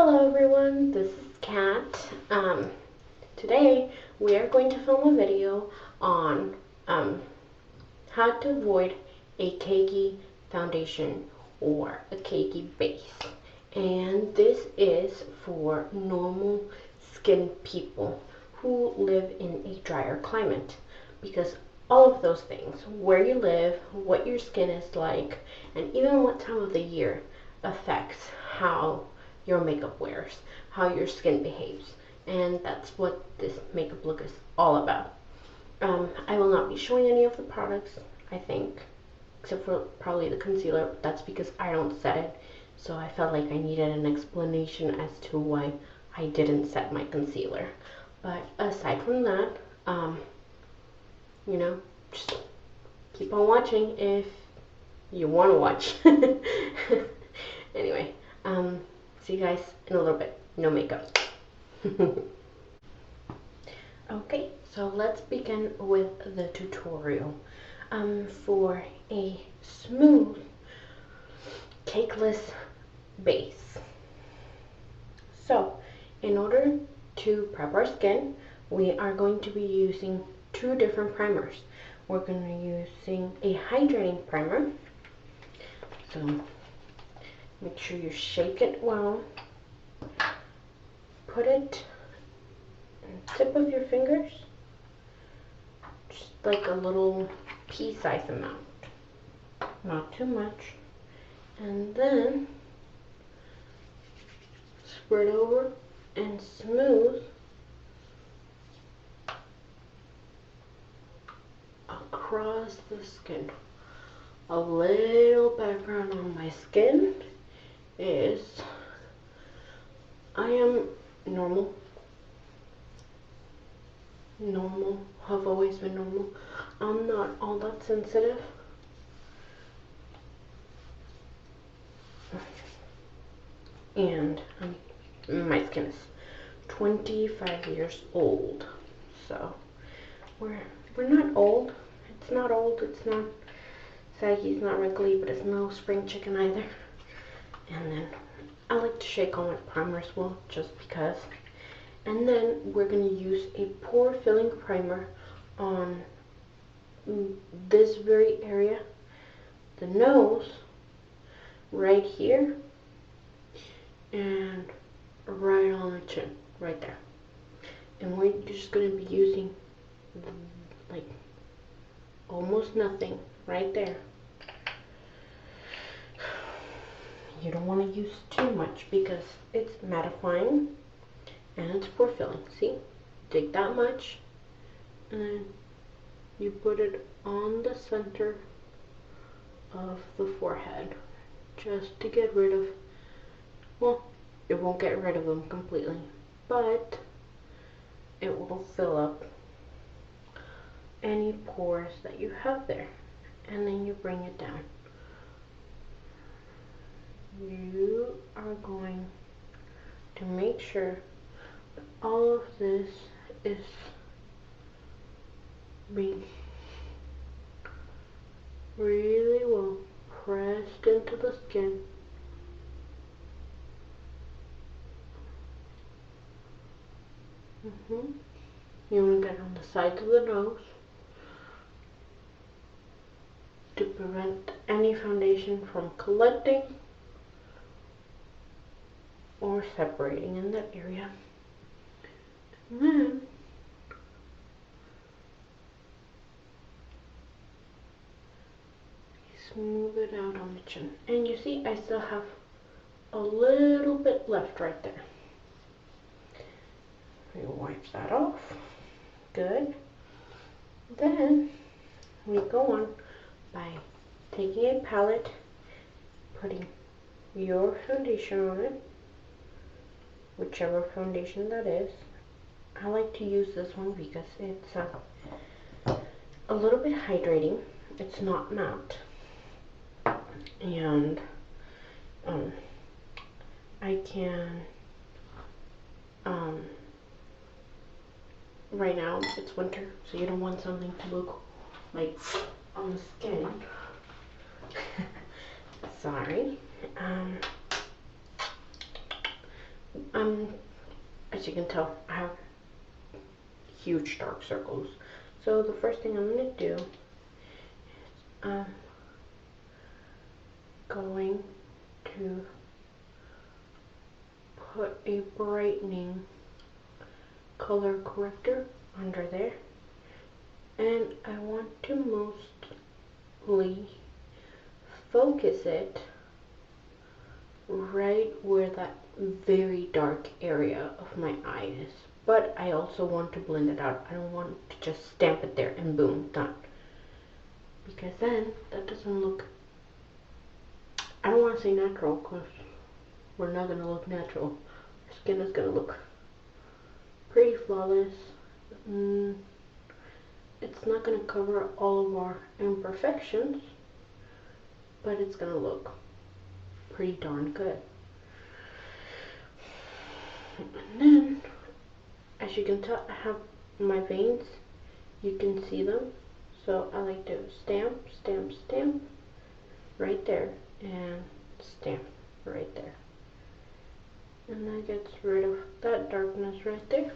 Hello everyone, this is Kat. Today we are going to film a video on how to avoid a cakey foundation or a cakey base. And this is for normal skin people who live in a drier climate, because all of those things, where you live, what your skin is like, and even what time of the year affects how your makeup wears, how your skin behaves. And that's what this makeup look is all about. I will not be showing any of the products, I think, except for probably the concealer. That's because I don't set it, so I felt like I needed an explanation as to why I didn't set my concealer. But aside from that, just keep on watching if you want to watch. Anyway, see you guys in a little bit. No makeup. Okay, so let's begin with the tutorial. For a smooth, cakeless base. So, in order to prep our skin, we are going to be using two different primers. We're going to be using a hydrating primer. So, make sure you shake it well. Put it on the tip of your fingers, just like a little pea-sized amount, not too much. And then spread over and smooth across the skin. A little background on my skin is I am normal, have always been normal. I'm not all that sensitive. And my skin is 25 years old, so we're not old. It's not old, it's not saggy, it's not wrinkly, but it's no spring chicken either. And then I like to shake on my primer as well, just because. And then we're going to use a pore filling primer on this very area, the nose, right here, and right on the chin, right there. And we're just going to be using like almost nothing right there. You don't want to use too much because it's mattifying and it's pore filling. See? Take that much and then you put it on the center of the forehead just to get rid of, well, it won't get rid of them completely, but it will fill up any pores that you have there. And then you bring it down. You are going to make sure that all of this is being really well pressed into the skin. You want to get on the sides of the nose to prevent any foundation from collecting or separating in that area. And then smooth it out on the chin. And you see, I still have a little bit left right there. We wipe that off. Good. Then we go on by taking a palette, putting your foundation on it, whichever foundation that is. I like to use this one because it's a little bit hydrating. It's not matte, and I can right now it's winter, so you don't want something to look like on the skin. Sorry. as you can tell, I have huge dark circles. So the first thing I'm going to do is going to put a brightening color corrector under there, and I want to mostly focus it right where that very dark area of my eye is. But I also want to blend it out. I don't want to just stamp it there and boom, done. Because then that doesn't look, I don't want to say natural because we're not going to look natural. Our skin is going to look pretty flawless. It's not going to cover all of our imperfections, but it's going to look pretty darn good. And then, as you can tell, I have my veins. You can see them. So I like to stamp, stamp, stamp right there, and stamp right there. And that gets rid of that darkness right there.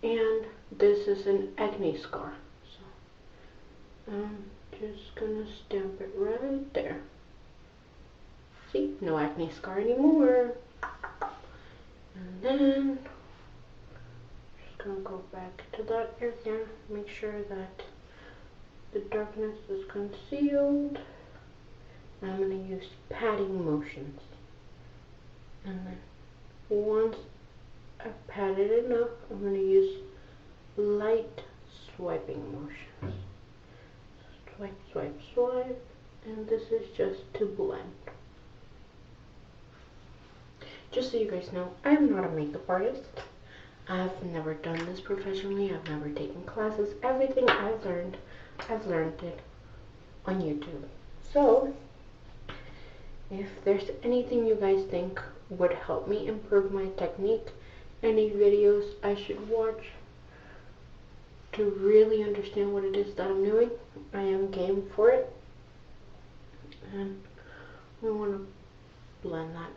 And this is an acne scar. So I'm just gonna stamp it right there. See, no acne scar anymore. And then just gonna go back to that area, make sure that the darkness is concealed. I'm gonna use patting motions. And then once I've patted enough, I'm gonna use light swiping motions. Swipe, swipe, swipe, and this is just to blend. Just so you guys know, I am not a makeup artist. I've never done this professionally. I've never taken classes. Everything I've learned it on YouTube. So, if there's anything you guys think would help me improve my technique, any videos I should watch to really understand what it is that I'm doing, I am game for it. And we want to blend that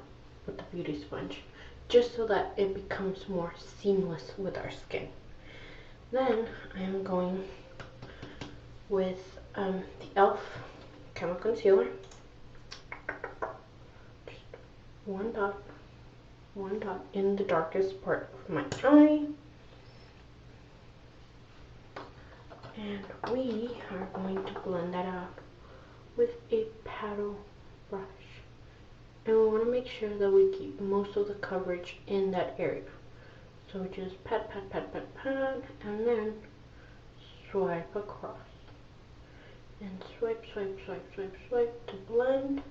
with the beauty sponge just so that it becomes more seamless with our skin. Then I am going with the e.l.f. chemical concealer. Just one dot in the darkest part of my eye. And we are going to blend that out with a paddle brush. And we want to make sure that we keep most of the coverage in that area. So just pat, pat, pat, pat, pat, and then swipe across. And swipe, swipe, swipe, swipe, swipe to blend.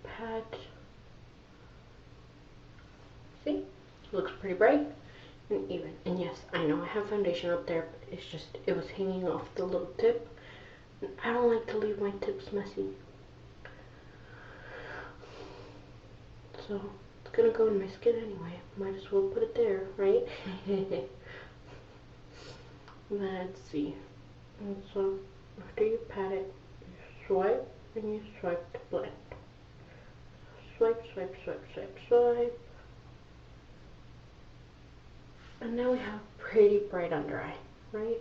Pat. See? Looks pretty bright and even. And yes, I know I have foundation up there, but it's just, it was hanging off the little tip. And I don't like to leave my tips messy. So, it's gonna go in my skin anyway. Might as well put it there, right? Let's see. And so, after you pat it, you swipe and you swipe to blend. Swipe, swipe, swipe, swipe, swipe. And now we have pretty bright under eye, right?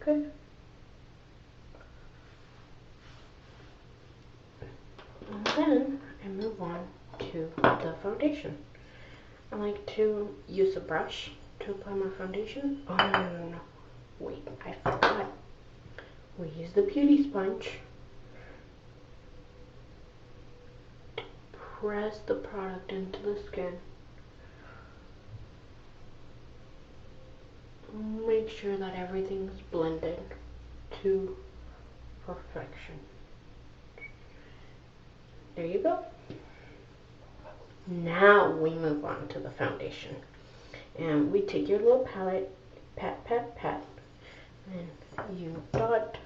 Okay. And then I move on to the foundation. I like to use a brush to apply my foundation. Oh, no. Wait, I forgot. We use the beauty sponge to press the product into the skin. Make sure that everything's blended to perfection. There you go. Now we move on to the foundation. And we take your little palette, pat, pat, pat, and you dot,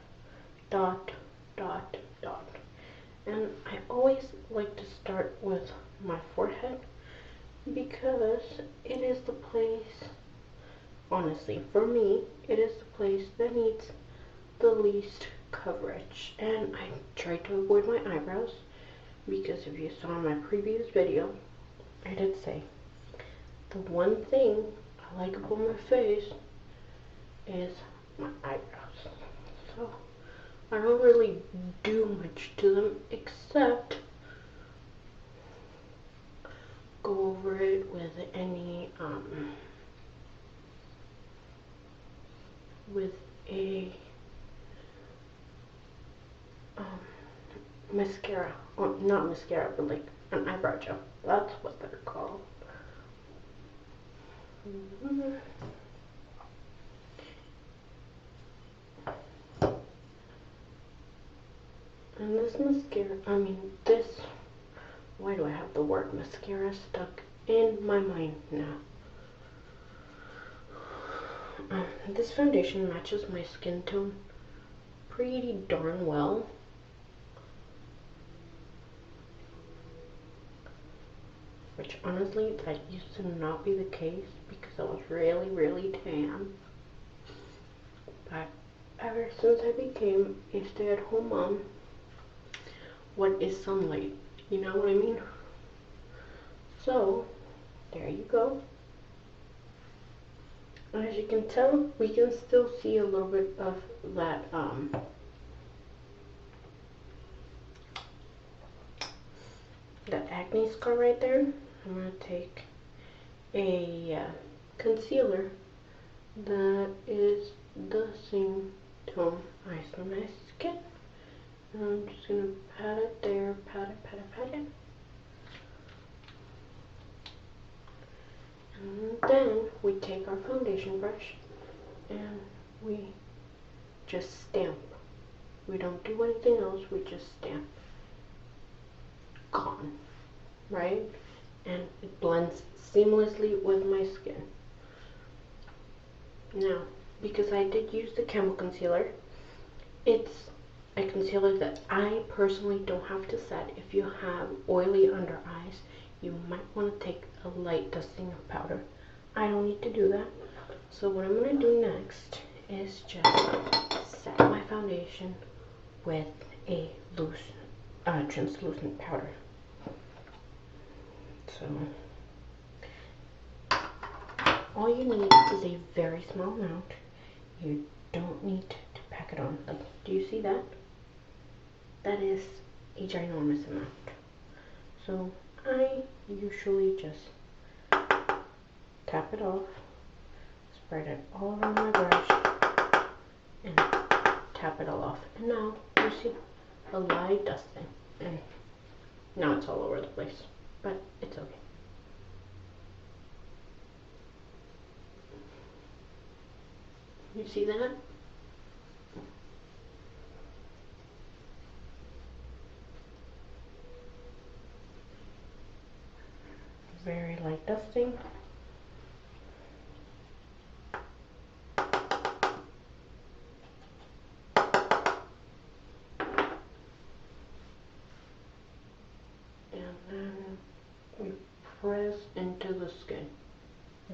dot, dot, dot. And I always like to start with my forehead because it is the place, honestly, for me, it is the place that needs the least coverage. And I tried to avoid my eyebrows because if you saw in my previous video, I did say the one thing I like about my face is my eyebrows. So I don't really do much to them except go over it with any with a mascara, or not mascara, but like an eyebrow gel. That's what they're called. And this mascara, why do I have the word mascara stuck in my mind now? This foundation matches my skin tone pretty darn well. Which honestly, that used to not be the case because I was really, really tan. But ever since I became a stay-at-home mom, what is sunlight? You know what I mean? So, there you go. As you can tell, we can still see a little bit of that that acne scar right there. I'm going to take a concealer that is the same tone as my skin. And I'm just going to pat it there, pat it. And then we take our foundation brush and we just stamp. We don't do anything else, we just stamp. Gone. Right? And it blends seamlessly with my skin. Now, because I did use the Camo Concealer, it's a concealer that I personally don't have to set. If you have oily under eyes, you might want to take a light dusting of powder. I don't need to do that. So what I'm going to do next is just set my foundation with a loose, translucent powder. So all you need is a very small amount. You don't need to pack it on. Like, do you see that? That is a ginormous amount. So I usually just tap it off, spread it all around my brush, and tap it all off. And now you see a light dusting, and now it's all over the place, but it's okay. You see that? Very light dusting. And then we press into the skin.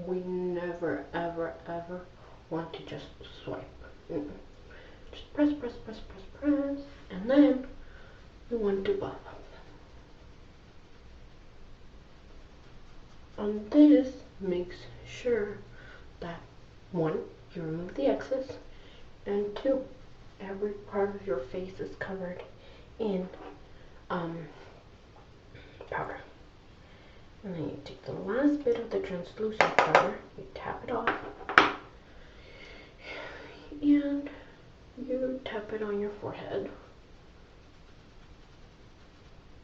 We never, ever, ever want to just swipe. Just press, and then we want to buff. And this makes sure that, one, you remove the excess, and two, every part of your face is covered in powder. And then you take the last bit of the translucent powder, you tap it off, and you tap it on your forehead.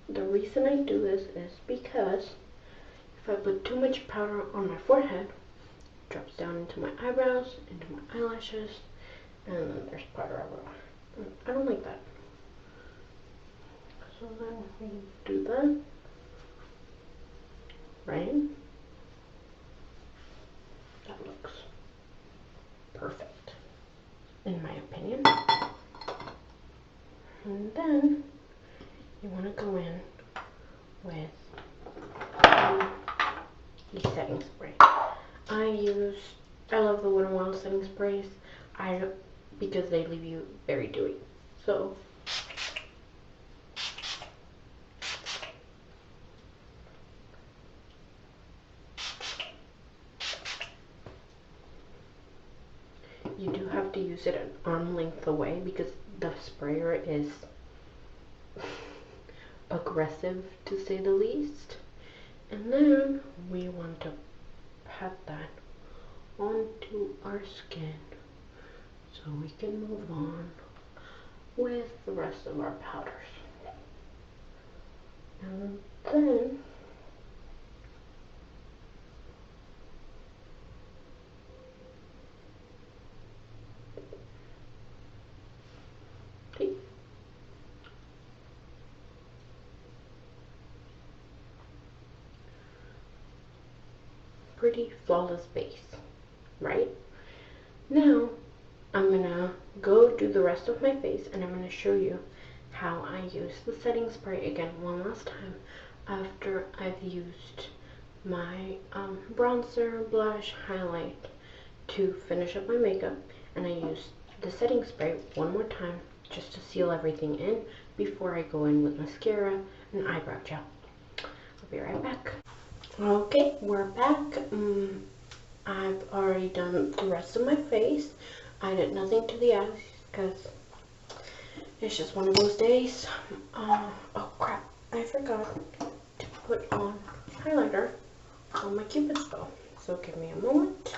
The reason I do this is because if I put too much powder on my forehead, it drops down into my eyebrows, into my eyelashes, and then there's powder everywhere. I don't like that. So then we do that. Right? That looks perfect, in my opinion. And then you want to go in with the setting spray. I love the Wet n Wild setting sprays. I because they leave you very dewy. So you do have to use it an arm length away because the sprayer is aggressive, to say the least. And then we want to pat that onto our skin so we can move on with the rest of our powders. And then okay, pretty flawless base, right? Now I'm gonna go do the rest of my face and I'm gonna show you how I use the setting spray again one last time after I've used my bronzer, blush, highlight to finish up my makeup, and I use the setting spray one more time just to seal everything in before I go in with mascara and eyebrow gel. I'll be right back. Okay, we're back. I've already done the rest of my face. I did nothing to the eyes because it's just one of those days. Oh crap, I forgot to put on highlighter on my Cupid's bow. So give me a moment.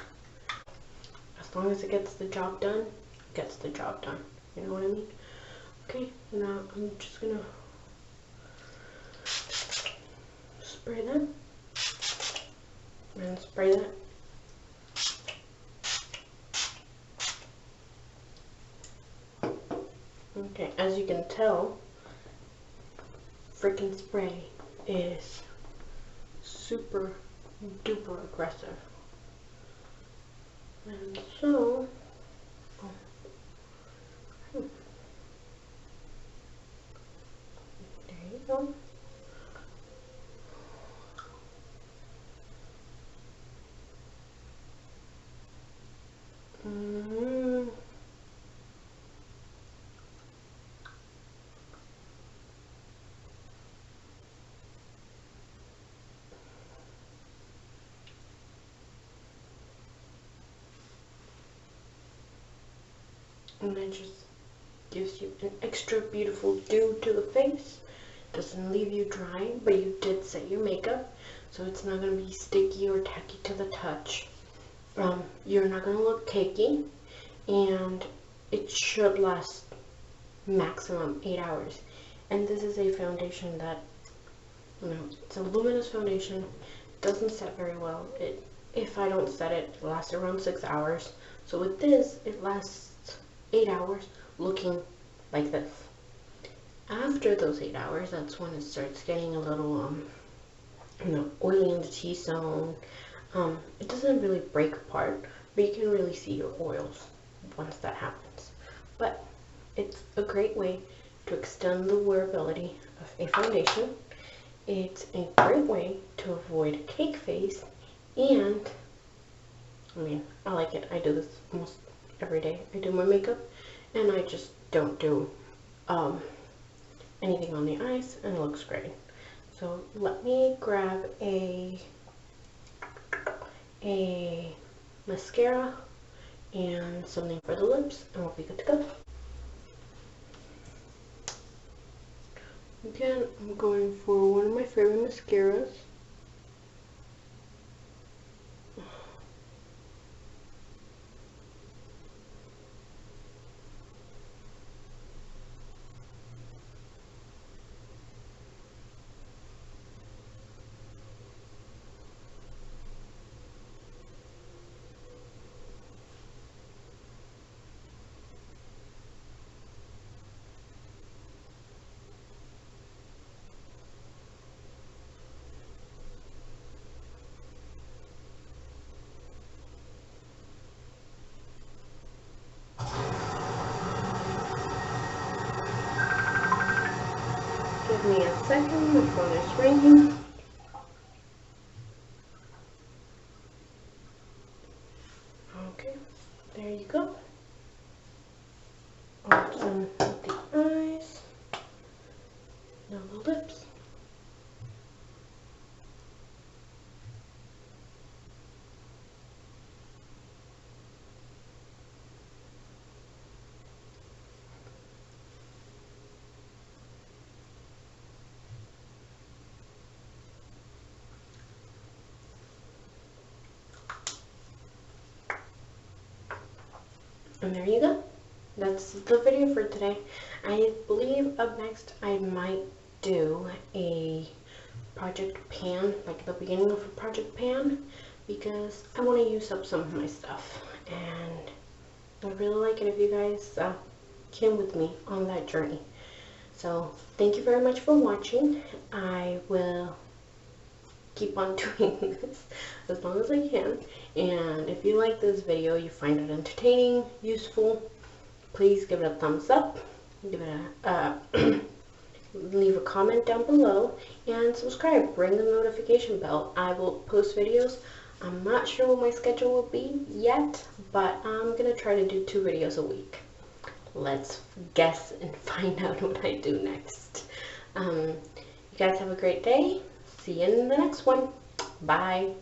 As long as it gets the job done, it gets the job done. You know what I mean? Okay, now I'm just gonna spray that and spray that. Okay, as you can tell, freaking spray is super duper aggressive. And so, there you go. And it just gives you an extra beautiful dew to the face. Doesn't leave you dry, but you did set your makeup, so it's not going to be sticky or tacky to the touch. You're not going to look cakey, and it should last maximum 8 hours. And this is a foundation that, you know, it's a luminous foundation. It doesn't set very well. If I don't set it, it lasts around 6 hours. So with this, it lasts 8 hours looking like this. After those 8 hours, that's when it starts getting a little, you know, oily in the T-zone. It doesn't really break apart, but you can really see your oils once that happens. But it's a great way to extend the wearability of a foundation. It's a great way to avoid cake face, and I mean, I like it. I do this almost every day. I do my makeup, and I just don't do anything on the eyes, and it looks great. So let me grab a mascara and something for the lips, and we'll be good to go. Again, I'm going for one of my favorite mascaras. Give me a second, my phone is ringing. Okay, there you go. on the eyes, now the lips. And there you go. That's the video for today. I believe up next I might do a project pan, like the beginning of a project pan, because I want to use up some of my stuff. And I'd really like it if you guys came with me on that journey. So thank you very much for watching. I will keep on doing this as long as I can. And if you like this video, you find it entertaining, useful, please give it a thumbs up, give it a leave a comment down below, and subscribe. Ring the notification bell. I will post videos. I'm not sure what my schedule will be yet, but I'm gonna try to do 2 videos a week. Let's guess and find out what I do next. You guys have a great day. See you in the next one. Bye.